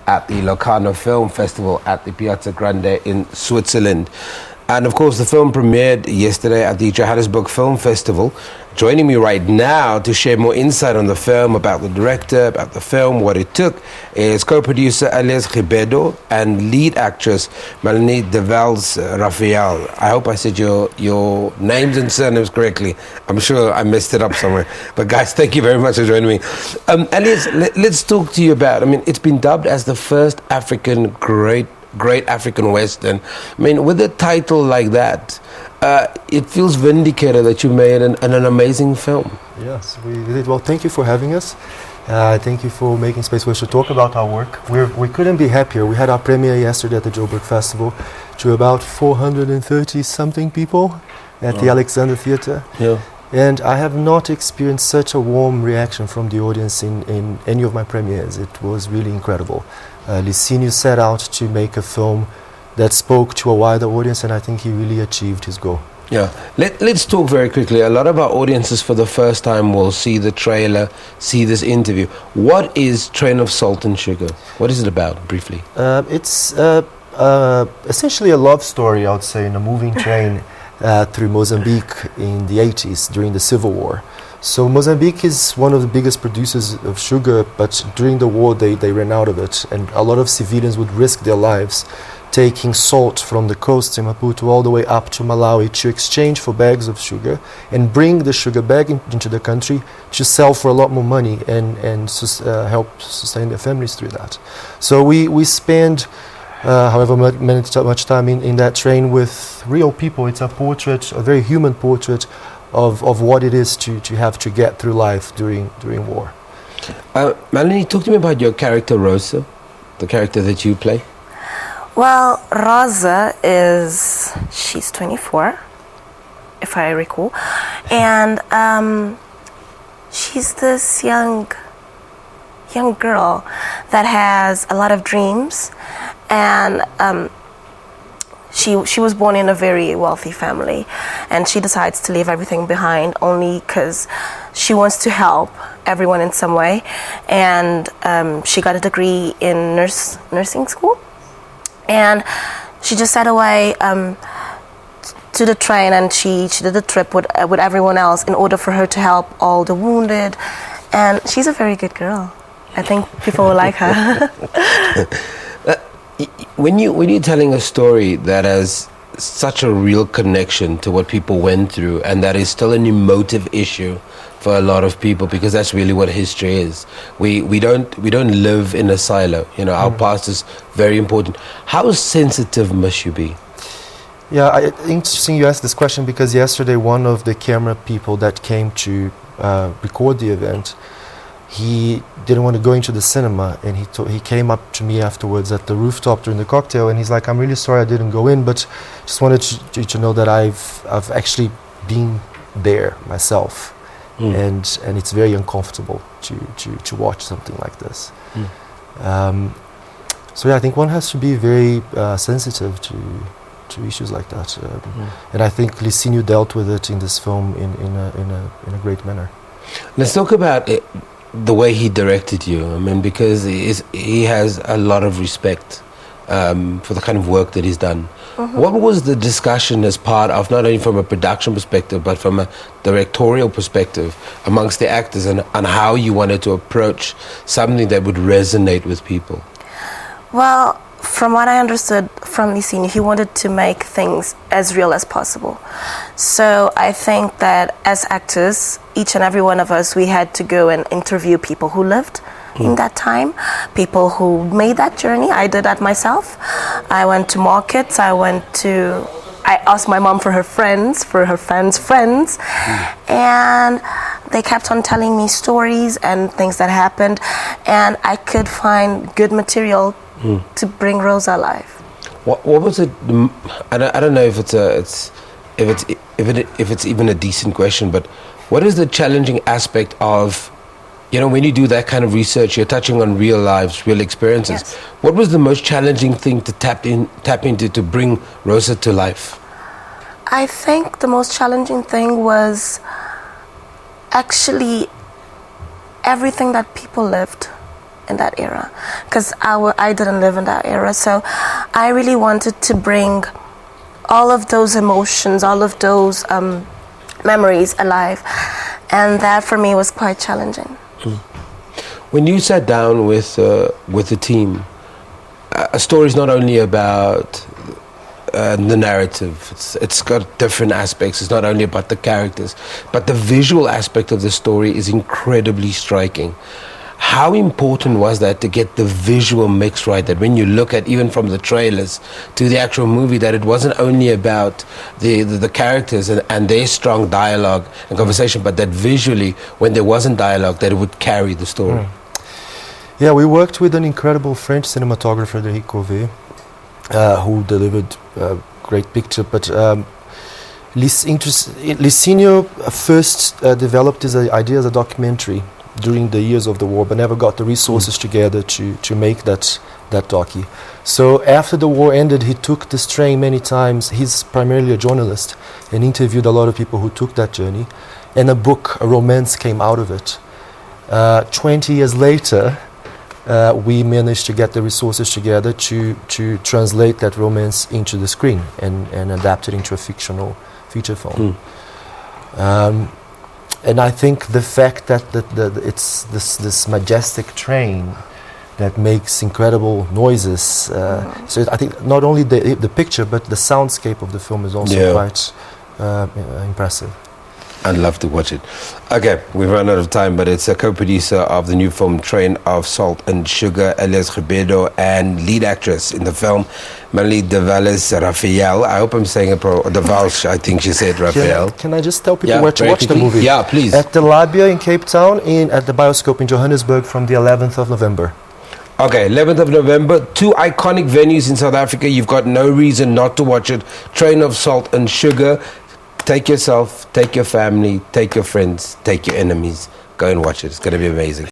at the Locarno Film Festival at the Piazza Grande in Switzerland. And of course, the film premiered yesterday at the Johannesburg Film Festival. Joining me right now to share more insight on the film, about the director, about the film, what it took, is co-producer Elias Ribeiro and lead actress Melanie de Vales Rafael. I hope I said your names and surnames correctly. I'm sure I messed it up somewhere. But guys, thank you very much for joining me. Elias, let's talk to you about, it's been dubbed as the first African great African Western. With a title like that, it feels vindicated that you made an amazing film. Yes, we did. Well, thank you for having us. Thank you for making space for us to talk about our work. We couldn't be happier. We had our premiere yesterday at the Joburg Festival to about 430 something people at the Alexander Theatre. Yeah. And I have not experienced such a warm reaction from the audience in any of my premieres. It was really incredible. Licínio set out to make a film that spoke to a wider audience, and I think he really achieved his goal. Yeah. Let's talk very quickly. A lot of our audiences for the first time will see the trailer, see this interview. What is Train of Salt and Sugar? What is it about, briefly? It's essentially a love story, I would say, in a moving train through Mozambique in the 80s during the Civil War. So Mozambique is one of the biggest producers of sugar, but during the war they ran out of it, and a lot of civilians would risk their lives taking salt from the coast in Maputo all the way up to Malawi to exchange for bags of sugar and bring the sugar back into the country to sell for a lot more money and help sustain their families through that. So we spend however much time in that train with real people. It's a portrait, a very human portrait of what it is to have to get through life during war. Melanie, talk to me about your character Rosa, the character that you play. Well, Rosa she's 24, if I recall, and she's this young girl that has a lot of dreams, and she was born in a very wealthy family, and she decides to leave everything behind only because she wants to help everyone in some way, and she got a degree in nursing school. And she just sat away to the train, and she did the trip with everyone else in order for her to help all the wounded. And she's a very good girl. I think people will like her. When you're telling a story that has such a real connection to what people went through, and that is still an emotive issue for a lot of people, because that's really what history is. We don't live in a silo. Our past is very important. How sensitive must you be? Yeah, interesting you asked this question, because yesterday one of the camera people that came to record the event, he didn't want to go into the cinema, and he came up to me afterwards at the rooftop during the cocktail, and he's like, "I'm really sorry I didn't go in, but just wanted to know that I've actually been there myself." And it's very uncomfortable to watch something like this. So yeah, I think one has to be very sensitive to issues like that, and I think Licínio dealt with it in this film in a great manner. Let's talk about the way he directed you. Because he has a lot of respect for the kind of work that he's done. What was the discussion as part of, not only from a production perspective, but from a directorial perspective amongst the actors, and how you wanted to approach something that would resonate with people? Well, from what I understood from Licínio, he wanted to make things as real as possible. So I think that as actors, each and every one of us, we had to go and interview people who lived in that time, people who made that journey. I did that myself. I went to markets, I asked my mom for her friends, friends, and they kept on telling me stories and things that happened, and I could find good material to bring Rosa alive. What was it? I don't know if it's even a decent question, but what is the challenging aspect of, when you do that kind of research, you're touching on real lives, real experiences. Yes. What was the most challenging thing to tap into to bring Rosa to life? I think the most challenging thing was actually everything that people lived in that era, because I didn't live in that era. So I really wanted to bring all of those emotions, all of those memories alive, and that for me was quite challenging. When you sat down with the team, a story is not only about the narrative. It's got different aspects. It's not only about the characters, but the visual aspect of the story is incredibly striking. How important was that to get the visual mix right, that when you look at, even from the trailers to the actual movie, that it wasn't only about the characters and their strong dialogue and conversation, but that visually, when there wasn't dialogue, that it would carry the story? Yeah, we worked with an incredible French cinematographer, Eric Covey, who delivered a great picture. But Licínio first developed his idea as a documentary during the years of the war, but never got the resources together to make that docu. So after the war ended, he took this train many times. He's primarily a journalist and interviewed a lot of people who took that journey. And a book, a romance, came out of it. 20 years later, we managed to get the resources together to translate that romance into the screen and adapt it into a fictional feature film. And I think the fact that it's this majestic train that makes incredible noises. So I think not only the picture, but the soundscape of the film is also quite impressive. I'd love to watch it. Okay, we've run out of time, but it's a co-producer of the new film Train of Salt and Sugar, Elias Ribeiro, and lead actress in the film, Melanie de Vales Rafael. I hope I'm saying it de Vales, I think she said Rafael. Can I just tell people where to watch the movie? Yeah, please. At the Labia in Cape Town, at the Bioscope in Johannesburg from the 11th of November. Okay, 11th of November, 2 iconic venues in South Africa. You've got no reason not to watch it. Train of Salt and Sugar. Take yourself, take your family, take your friends, take your enemies. Go and watch it. It's going to be amazing.